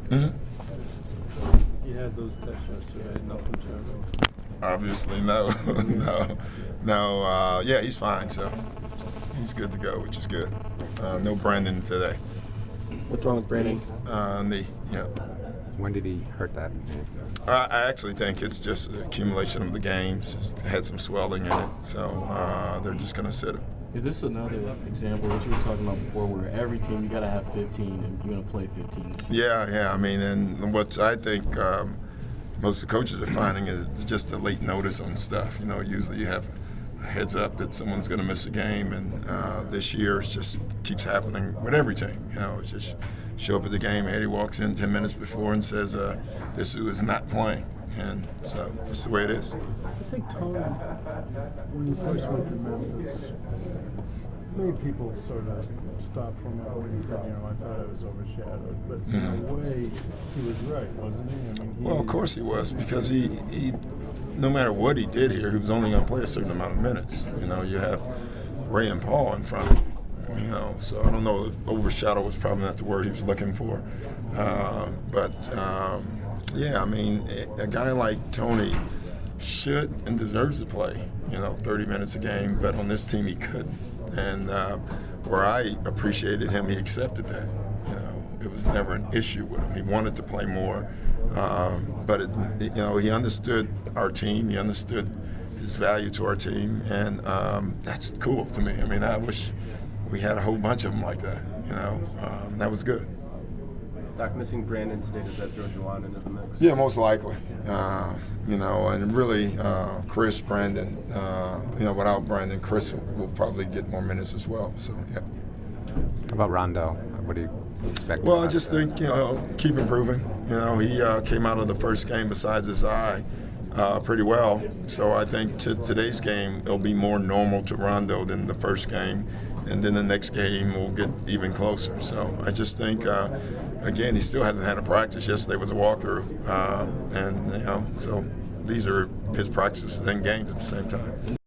He had those tests yesterday, nothing terrible. Obviously, no, no. Yeah, he's fine, so he's good to go, which is good. No Brandon today. What's wrong with Brandon? Knee, yeah. When did he hurt that? I actually think it's just the accumulation of the games. It had some swelling in it, so they're just going to sit him. Is this another example what you were talking about before, where every team you got to have 15 and you're going to play 15 this year? Yeah. I mean, and what I think most of the coaches are finding is just a late notice on stuff. You know, usually you have a heads up that someone's going to miss a game, and this year it just keeps happening with every team. You know, it's just show up at the game, Eddie walks in 10 minutes before and says, this is not playing. And so that's the way it is. I think Tony, when you first went to Memphis, made people sort of stop from it when he said, I thought I was overshadowed. But in a way, he was right, wasn't he? I mean, well, of course he was, because he no matter what he did here, he was only going to play a certain amount of minutes. You know, you have Ray and Paul in front of you. You know, so I don't know if overshadow was probably not the word he was looking for. Yeah, I mean, a guy like Tony should and deserves to play, 30 minutes a game, but on this team he couldn't. And where I appreciated him, he accepted that. It was never an issue with him. He wanted to play more, but he understood our team. He understood his value to our team, and that's cool to me. I mean, I wish we had a whole bunch of them like that. That was good. Doc, missing Brandon today, does that throw Juwan into the mix? Yeah, most likely. And really, Chris, Brandon. Without Brandon, Chris will probably get more minutes as well. So yeah. How about Rondo? What do you expect? Well, I just think keep improving. He came out of the first game besides his eye pretty well. So I think today's game it'll be more normal to Rondo than the first game. And then the next game will get even closer. So I just think, again, he still hasn't had a practice. Yesterday was a walkthrough, so these are his practices and games at the same time.